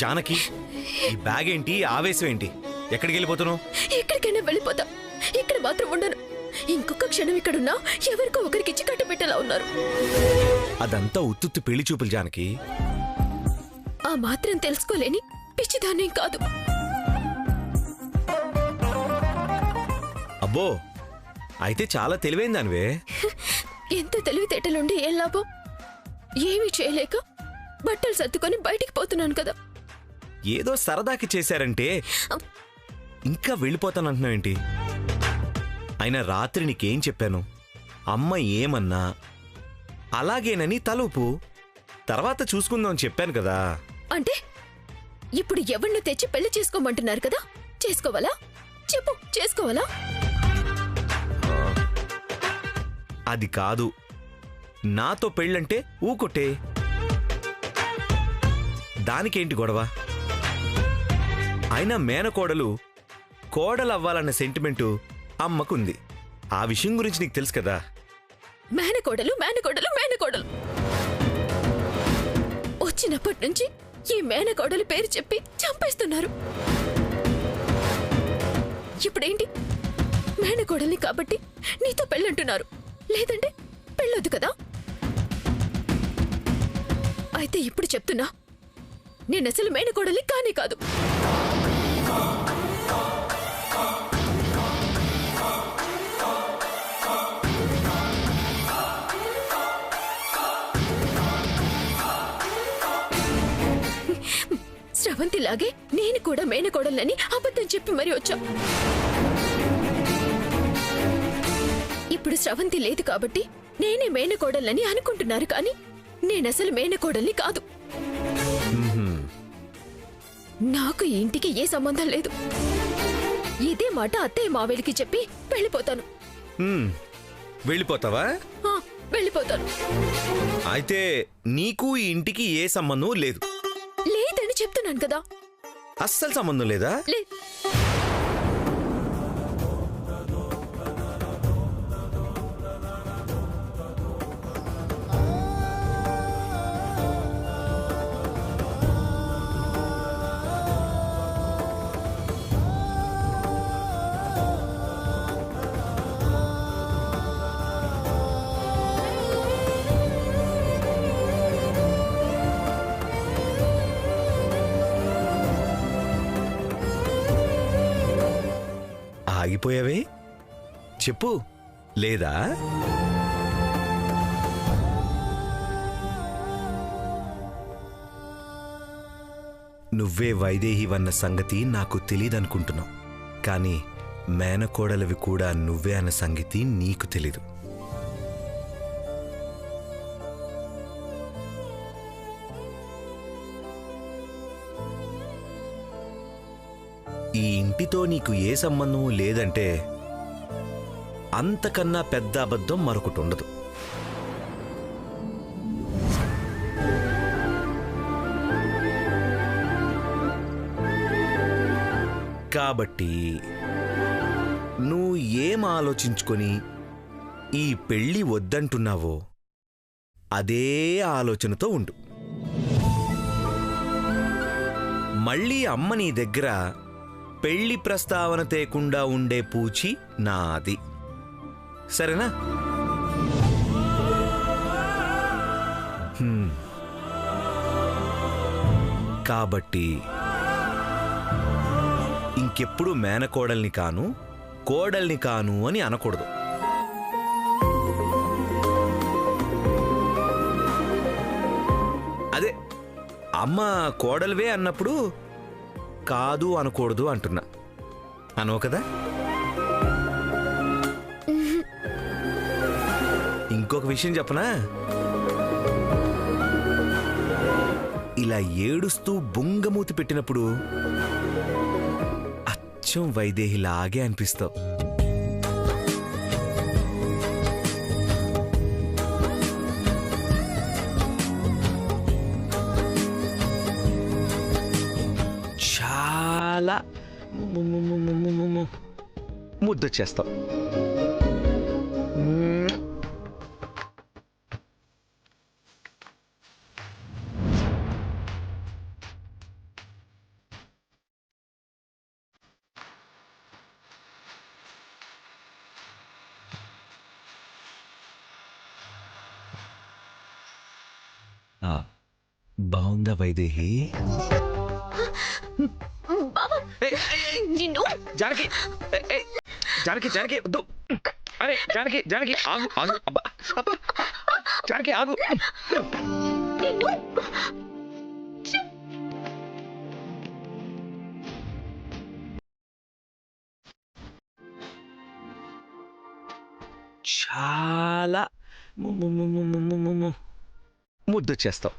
జానకి, ఈ బ్యాగ్ ఏంటి, ఆవేశం ఏంటి? ఎక్కడికి వెళ్ళిపోతున్నావు? ఎక్కడికైనా వెళ్ళిపోతా, ఇక్కడ మాత్రం ఉండను. ఇంకొక క్షణం ఇక్కడున్నా ఎవరికో ఒకరికిచ్చి కట్టబెట్టేలా ఉన్నారు. అదంతా ఉత్తుత్తి పెళ్లి చూపులు జానకి. ఆ మాత్రం తెలుసుకోలేని పిచ్చిదాన్నేం కాదు. అబ్బో, అయితే చాలా తెలివైన దానివే. ఎంత తెలివితేటలుండి ఏం లాభం? ఏమీ చేయలేక బట్టలు సర్దుకొని బయటికి పోతున్నాను కదా. ఏదో సరదాకి చేశారంటే ఇంకా వెళ్ళిపోతానంటున్నావేంటి? అయినా రాత్రి నీకేం చెప్పాను? అమ్మ ఏమన్నా అలాగేనని తలుపు, తర్వాత చూసుకుందాం చెప్పాను కదా. అంటే ఇప్పుడు ఎవరిని తెచ్చి పెళ్లి చేసుకోమంటున్నారు కదా? చేసుకోవాలా? చెప్పు, చేసుకోవాలా? అది కాదు, నాతో పెళ్ళంటే ఊకొట్టే. దానికేంటి గొడవ? అయినా మేనకోడలు కోడలవ్వాలన్న సెంటిమెంటు అమ్మకుంది. ఆ విషయం గురించి నీకు తెలుసు కదా. మేనకోడలు మేనకోడలు మేనకోడలు వచ్చినప్పటి నుంచి ఈ మేనకోడలు పేరు చెప్పి చంపేస్తున్నారు. ఇప్పుడేంటి? మేనకోడల్ని కాబట్టి నీతో పెళ్ళంటున్నారు, లేదంటే పెళ్ళొద్దు కదా. అయితే ఇప్పుడు చెప్తున్నా, నేనసలు మేనకోడల్ని కానే కాదు. స్రవంతిలాగే నేను కూడా మేనకోడలని అబద్ధం చెప్పి మరీ వచ్చా. ఇప్పుడు స్రవంతి లేదు కాబట్టి నేనే మేనకోడలని అనుకుంటున్నారు, కానీ నేనసలు మేనకోడల్ని కాదు. నాకు ఈ ఇంటికి ఏ సంబంధం లేదు. ఇదే మాట అత్తయ్య మావేలికి చెప్పి వెళ్ళిపోతాను. వెళ్ళిపోతావా? వెళ్ళిపోతాను. అయితే నీకు ఈ ఇంటికి ఏ సంబంధం లేదు? లేదని చెప్తున్నాను కదా. అస్సలు సంబంధం లేదా? ఆగిపోయావే, చెప్పు. లేదా? నువ్వే వైదేహివన్న సంగతి నాకు తెలీదనుకుంటున్నావు, కానీ మేనకోడలవి కూడా నువ్వే అన్న సంగతి నీకు తెలీదు. ఈ ఇంటితో నీకు ఏ సంబంధము లేదంటే అంతకన్నా పెద్ద అబద్ధం మరొకటి ఉండదు. కాబట్టి నువ్వు ఏం ఆలోచించుకొని ఈ పెళ్లి వద్దంటున్నావో అదే ఆలోచనతో ఉండు. మళ్ళీ అమ్మ నీ దగ్గర పెళ్లి ప్రస్తావన తేకుండా ఉండే పూచి నాది, సరేనా? కాబట్టి ఇంకెప్పుడు మేనకోడల్ని కాను, కోడల్ని కాను అని అనకూడదు. అదే అమ్మ కోడలివే అన్నప్పుడు కాదు అనకూడదు అంటున్నా. అనవు కదా? ఇంకొక విషయం చెప్పనా? ఇలా ఏడుస్తూ బొంగమూతి పెట్టినప్పుడు అచ్చం వైదేహిలాగే అనిపిస్తావు. చాలా ముద్దొచ్చేస్తావు. బాగుందా వైదేహి? నిన్ను జానకి జానకి జానకి వద్దు. అరే జానకి జానకి ఆగు ఆగు. అబ్బా అబ్బా. జానకి ఆగు. చాలా ముద్దొచ్చేస్తావు.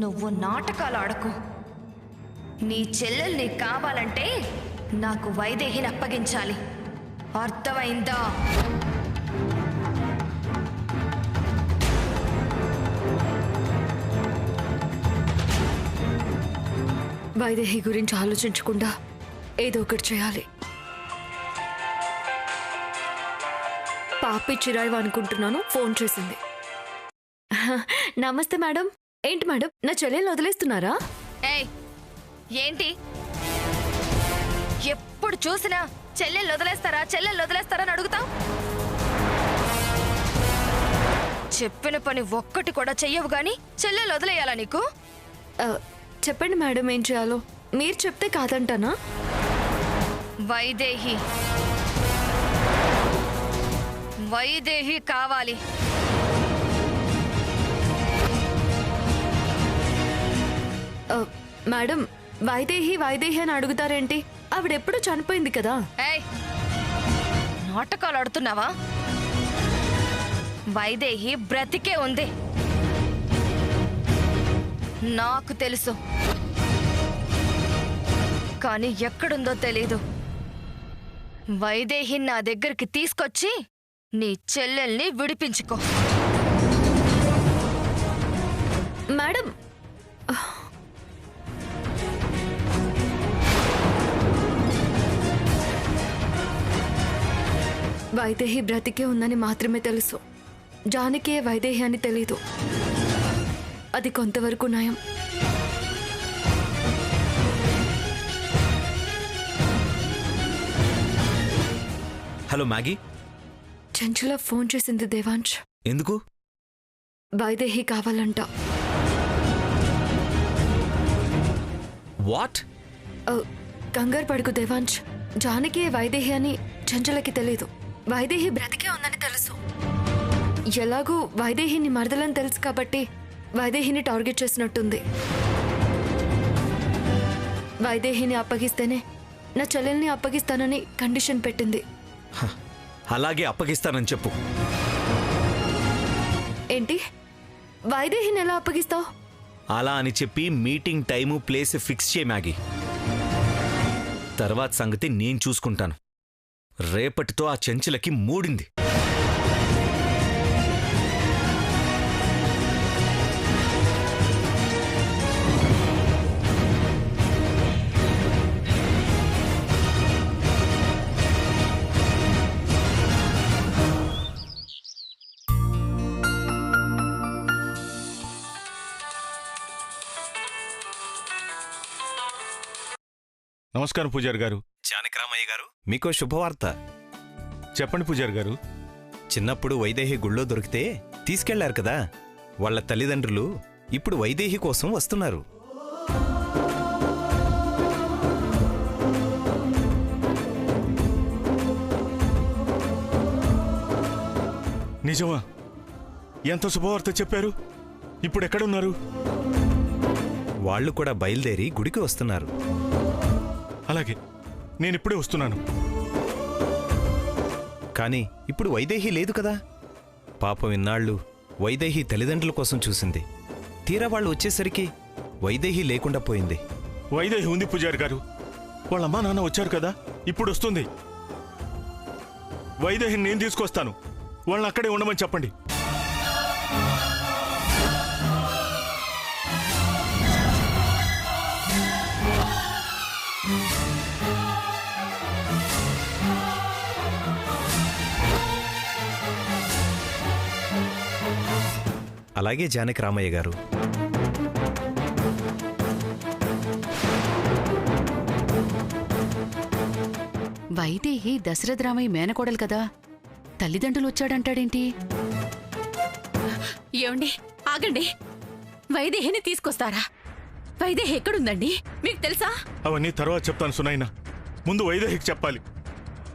నువ్వు నాటకాలు ఆడకు. నీ చెల్లెల్ని కావాలంటే నాకు వైదేహిని అప్పగించాలి. అర్థమైందా? వైదేహి గురించి ఆలోచించకుండా ఏదో ఒకటి చేయాలి. పాపి చిరాయి అనుకుంటున్నాను. ఫోన్ చేసింది. నమస్తే మేడం. ఏంటి మేడం, నా చెల్లెల్ని వదిలేస్తున్నారా? ఏయ్, ఏంటి ఎప్పుడు చూసినా చెల్లెళ్ళు వదిలేస్తారా చెల్లెళ్ళు వదిలేస్తారా అని అడుగుతావు? చెప్పిన పని ఒక్కటి కూడా చెయ్యవు గాని చెల్లెళ్ళు వదిలేయాలా నీకు? చెప్పండి మేడం, ఏం చేయాలో. మీరు చెప్తే కాదంటానా? వైదేహి వైదేహి కావాలి. మేడం, వైదేహి వైదేహి అని అడుగుతారేంటి? ఆవిడెప్పుడు చనిపోయింది కదా. ఏయ్, నాటకాలు ఆడుతున్నావా? వైదేహి బ్రతికే ఉంది. నాకు తెలుసు, కానీ ఎక్కడుందో తెలీదు. వైదేహి నా దగ్గరికి తీసుకొచ్చి నీ చెల్లెల్ని విడిపించుకో. మేడం, వైదేహి బ్రతికే ఉందని మాత్రమే తెలుసు. జానకే వైదేహి అని తెలీదు. అది కొంతవరకు నయం. Hello Maggi. చంచల ఫోన్ చేసింది దేవాంశ్. ఎందుకు? వైదేహి కావాలంట. వాట్? కంగారు పడుకు దేవాంశ్. జానకి వైదేహి అని చంచలకి తెలీదు. వైదేహి బ్రతికే ఉందని తెలుసు. ఎలాగూ వైదేహిని మరదలని తెలుసు కాబట్టి వైదేహిని టార్గెట్ చేసినట్టుంది. వైదేహిని అప్పగిస్తేనే నా చెల్లెల్ని అప్పగిస్తానని కండిషన్ పెట్టింది. అలాగే అప్పగిస్తానని చెప్పు. ఏంటి? వైదేహిని ఎలా అప్పగిస్తావు? అలా అని చెప్పి మీటింగ్ టైము ప్లేస్ ఫిక్స్ చేయి మ్యాగీ. తర్వాత సంగతి నేను చూసుకుంటాను. రేపటితో ఆ చెంచలకి మూడింది. నమస్కారం పూజారి గారు. జానకరామయ్య గారు, మీకో శుభవార్త. చెప్పండి పూజారి గారు. చిన్నప్పుడు వైదేహి గుళ్ళో దొరికితే తీసుకెళ్లారు కదా, వాళ్ళ తల్లిదండ్రులు ఇప్పుడు వైదేహి కోసం వస్తున్నారు. నిజమా? ఎంత శుభవార్త చెప్పారు. ఇప్పుడు ఎక్కడున్నారు? వాళ్ళు కూడా బయలుదేరి గుడికి వస్తున్నారు. అలాగే, నేనిప్పుడే వస్తున్నాను. కానీ ఇప్పుడు వైదేహి లేదు కదా. పాపం ఇన్నాళ్ళు వైదేహి తల్లిదండ్రుల కోసం చూసింది. తీరా వాళ్ళు వచ్చేసరికి వైదేహి లేకుండా పోయింది. వైదేహి ఉంది పూజారి గారు. వాళ్ళమ్మా నాన్న వచ్చారు కదా, ఇప్పుడు వస్తుంది. వైదేహిని నేను తీసుకొస్తాను. వాళ్ళని అక్కడే ఉండమని చెప్పండి. అలాగే జానకి రామయ్య గారు. వైదేహి దశరథ రామయ్య మేనకోడలు కదా, తల్లిదండ్రులు వచ్చాడంటాడేంటి? ఏమండి, ఆగండి. వైదేహిని తీసుకొస్తారా? వైదేహి ఎక్కడుందండి మీకు తెలుసా? అవన్నీ తర్వాత చెప్తాను సునైనా, ముందు వైదేహికి చెప్పాలి.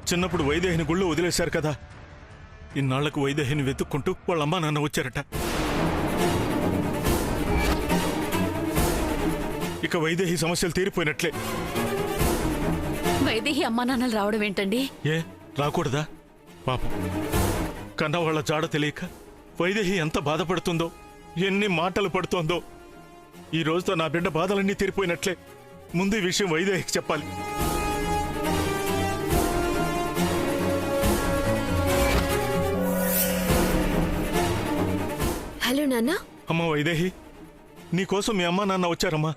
చిన్నప్పుడు వైదేహిని గుళ్ళో వదిలేశారు కదా, ఇన్నాళ్లకు వైదేహిని వెతుక్కుంటూ వాళ్ళ అమ్మా నాన్న వచ్చారట. ఇక వైదేహి సమస్యలు తీరిపోయినట్లే. వైదేహి అమ్మా నాన్నలు రావడం ఏంటండి? ఏ రాకూడదా? పాపం కన్నా వాళ్ళ జాడ తెలియక వైదేహి ఎంత బాధపడుతుందో, ఎన్ని మాటలు పడుతోందో. ఈ రోజుతో నా బిడ్డ బాధలన్నీ తీరిపోయినట్లే. ముందు ఈ విషయం వైదేహికి చెప్పాలి. హలో నాన్న. అమ్మ వైదేహి, నీకోసం మీ అమ్మా నాన్న వచ్చారమ్మా.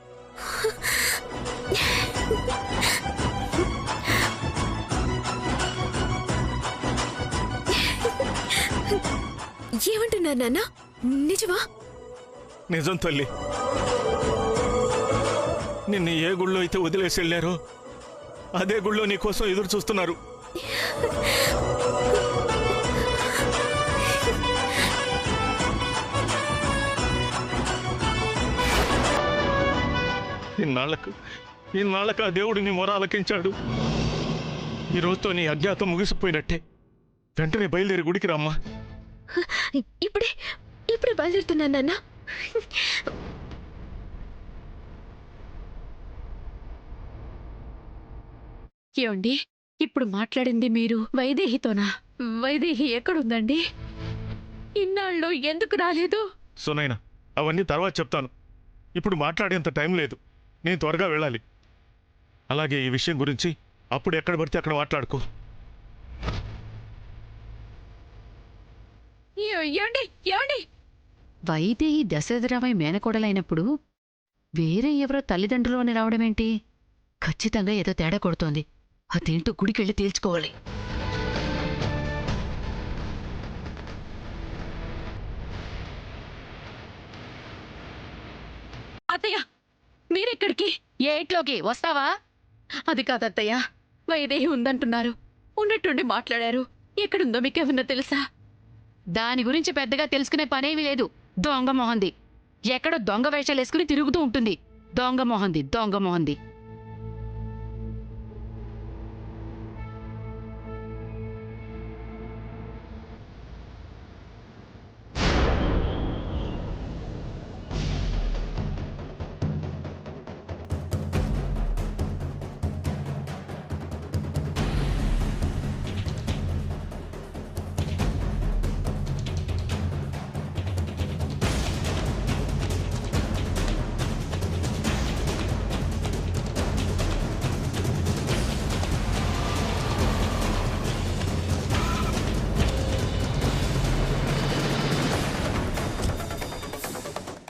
ఏమంటున్నారు నాన్న? నిజమా? నిజం తల్లి. నిన్ను ఏ గుళ్ళో అయితే వదిలేసి వెళ్ళారో అదే గుళ్ళో నీకోసం ఎదురు చూస్తున్నారు. ఇన్నాళ్లకు ఆ దేవుడు నీ మొర ఆలకించాడు. ఈ రోజుతో నీ అజ్ఞాతం ముగిసిపోయినట్టే. వెంటనే బయలుదేరి గుడికి రామ్మా. ఇప్పుడే బయలుదేరుతున్నాను నాన్న. ఏమండి, ఇప్పుడు మాట్లాడింది మీరు వైదేహితోనా? వైదేహి ఎక్కడుందండి? ఇన్నాళ్ళు ఎందుకు రాలేదు? సునైనా, అవన్నీ తర్వాత చెప్తాను. ఇప్పుడు మాట్లాడేంత టైం లేదు. నేను త్వరగా వెళ్ళాలి. అలాగే ఈ విషయం గురించి అప్పుడు ఎక్కడ పడితే అక్కడ మాట్లాడుకో. ఏమండి, వైదేహి దశరథరామయ్య మేనకోడలైనప్పుడు వేరే ఎవరో తల్లిదండ్రులు అని రావడమేంటి? ఖచ్చితంగా ఏదో తేడా కొడుతోంది. అదేంటో గుడికెళ్ళి తేల్చుకోవాలి. అత్తయ్య, మీరెక్కడికి? ఏ ఇంట్లోకి వస్తావా? అది కాదత్తయ్య, వైదేహి ఉందంటున్నారు. ఉన్నట్టుండి మాట్లాడారు. ఎక్కడుందో మీకేమన్నా తెలుసా? దాని గురించి పెద్దగా తెలుసుకునే పనేమీ లేదు. దొంగ మొహంది. ఎక్కడో దొంగ వేషాలేసుకుని తిరుగుతూ ఉంటుంది. దొంగ మొహంది.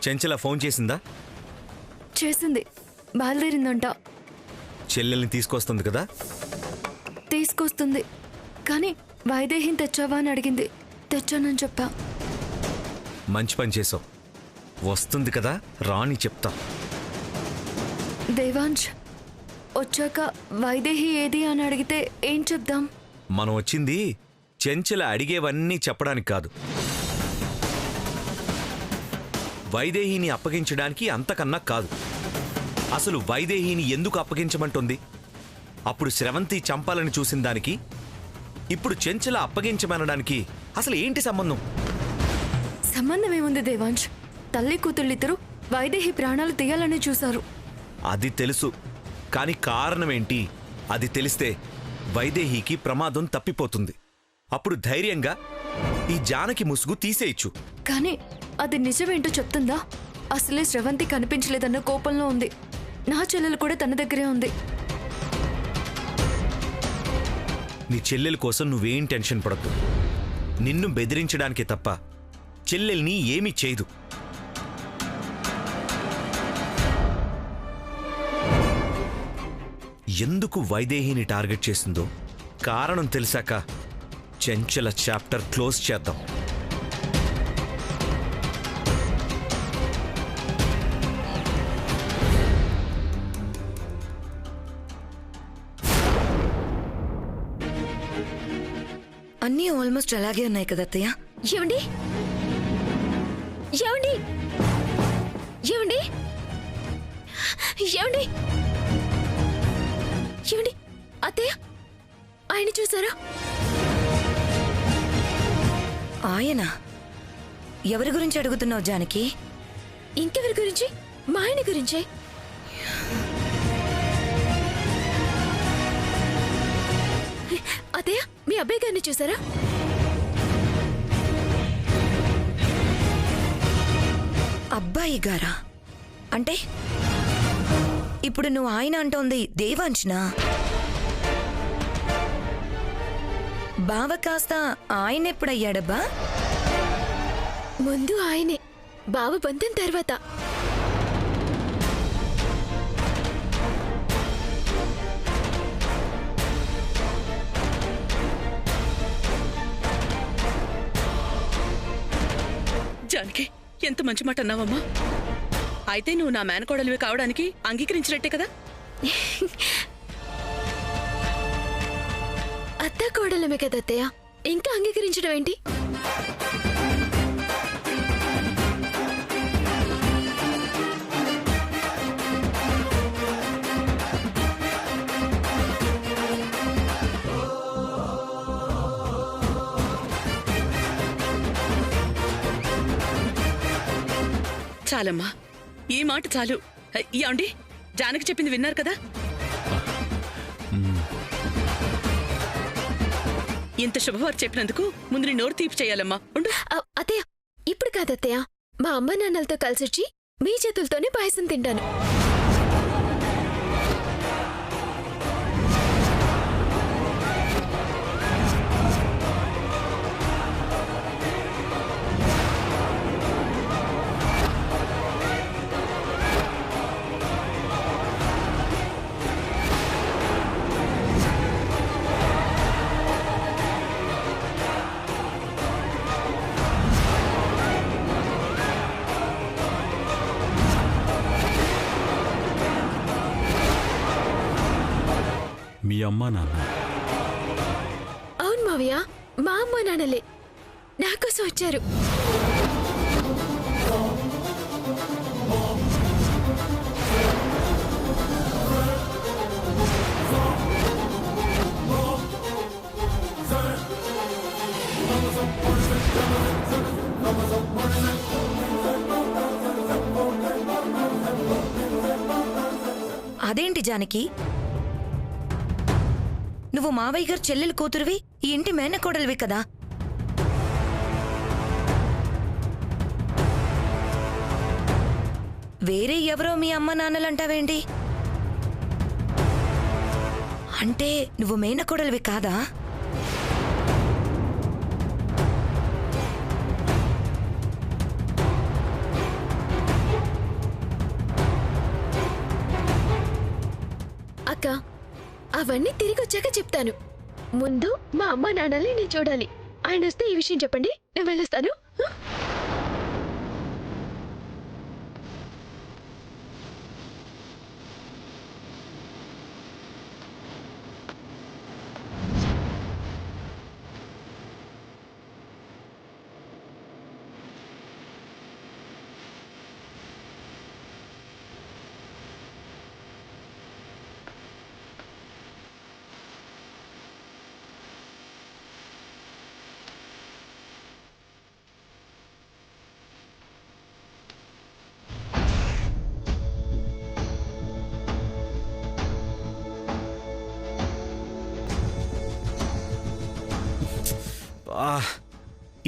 చెంచల ఫోన్ చేసిందా? చేసింది. బయలుదేరిందంట. చెల్లెల్ని తీసుకొస్తుంది కదా? తీసుకొస్తుంది. కానీ వైదేహిని తెచ్చావా అని అడిగింది. తెచ్చానని చెప్పా. మంచి పని చేసావు. వస్తుంది కదా, రాని చెప్తా. దేవాంశ్ వచ్చాక వైదేహి ఏది అని అడిగితే ఏం చెప్దాం? మనం వచ్చింది చెంచల అడిగేవన్నీ చెప్పడానికి కాదు, వైదేహిని అప్పగించడానికి. అంతకన్నా కాదు. అసలు వైదేహిని ఎందుకు అప్పగించమంటుంది? అప్పుడు స్రవంతి చంపాలని చూసిన దానికి ఇప్పుడు చెంచల అప్పగించమనడానికి అసలు ఏంటి సంబంధం? సంబంధం ఏముంది దేవాంశ్? తల్లి కూతుళ్ళిద్దరూ వైదేహి ప్రాణాలు తీయాలని చూశారు. అది తెలుసు, కానీ కారణం ఏంటి? అది తెలిస్తే వైదేహికి ప్రమాదం తప్పిపోతుంది. అప్పుడు ధైర్యంగా ఈ జానకి ముసుగు తీసేయచ్చు. కానీ అది నిజమేంటో చెప్తుందా? అసలే స్రవంతి కనిపించలేదన్న కోపంలో ఉంది. నా చెల్లెలు కూడా తన దగ్గరే ఉంది. నీ చెల్లెల కోసం నువ్వేం టెన్షన్ పడద్దు. నిన్ను బెదిరించడానికే తప్ప చెల్లెల్ని ఏమీ చేయదు. ఎందుకు వైదేహిని టార్గెట్ చేసిందో కారణం తెలిసాక చెంచల చాప్టర్ క్లోజ్ చేద్దాం. అన్నీ ఆల్మోస్ట్ అలాగే ఉన్నాయి కదా అత్తయ్య. ఏమండి ఏమండి ఏమండి ఏమండి ఏమండి అత్తయ్య ఆయన చూసారా? ఆయన ఎవరి గురించి అడుగుతున్నావు జానకి? ఇంకెవరి గురించి? మా ఆయన గురించే. అత్తయ్య మీ అబ్బాయి గారిని చూసారా? అబ్బాయి గారా? అంటే ఇప్పుడు నువ్వు ఆయన అంటోంది దేవాంశనా? బావ కాస్త ఆయన ఎప్పుడయ్యాడబ్బా? ముందు ఆయనే, బావ బంధం తర్వాత. జానకి, ఎంత మంచి మాట అన్నావమ్మా. అయితే నువ్వు నా మేనకోడలివి కావడానికి అంగీకరించినట్టే కదా? అత్త కోడలమే కదా అత్తయ్య, ఇంకా అంగీకరించడం ఏంటి? చాలమ్మా, ఈ మాట చాలు. ఏమండి, జానకి చెప్పింది విన్నారు కదా? ఇంత శుభవార్త చెప్పినందుకు ముందు నీ నోరు తీపి చేయాలమ్మా. ఉండు. అత్తయ్య ఇప్పుడు కాదత్తయ్య, మా అమ్మ నాన్నలతో కలిసొచ్చి మీ చేతులతోనే పాయసం తింటాను. మీ అమ్మా నాన్న? అవును మావయ్య, మా అమ్మ నాన్నలే నాకోసం వచ్చారు. అదేంటి జానకి, నువ్వు మావయ్య గారు చెల్లెలు కూతురువి, ఈ ఇంటి మేనకోడలివి కదా? వేరే ఎవరో మీ అమ్మ నాన్నలంటావేంటి? అంటే నువ్వు మేనకోడలివి కాదా? అక్క, అవన్నీ తిరిగి వచ్చాక చెప్తాను. ముందు మా అమ్మ నాన్నల్ని నేను చూడాలి. ఆయన వస్తే ఈ విషయం చెప్పండి, నేను వెళ్ళొస్తాను.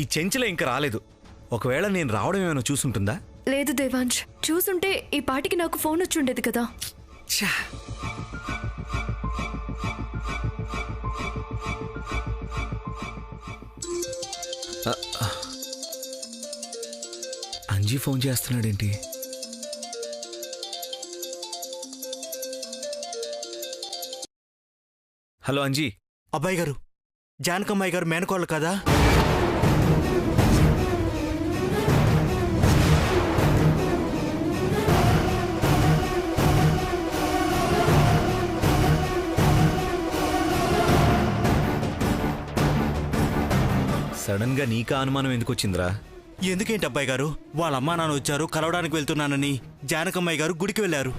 ఈ చెంచల ఇంకా రాలేదు. ఒకవేళ నేను రావడం ఏమైనా చూసుంటుందా? లేదు దేవాంశ్, చూసుంటే ఈ పాటికి నాకు ఫోన్ వచ్చి ఉండేది కదా. ఛా! అంజీ ఫోన్ చేస్తున్నాడేంటి? హలో అంజీ. అబ్బాయి గారు, జానకమ్మాయి గారు మేనకోళ్ళు కదా? సడన్ గా నీకా అనుమానం ఎందుకు వచ్చిందిరా? ఎందుకేంటి అబ్బాయి గారు? వాళ్ళ అమ్మా నాన్న వచ్చారు, కలవడానికి వెళ్తున్నానని జానకమ్మాయి గారు గుడికి వెళ్ళారు.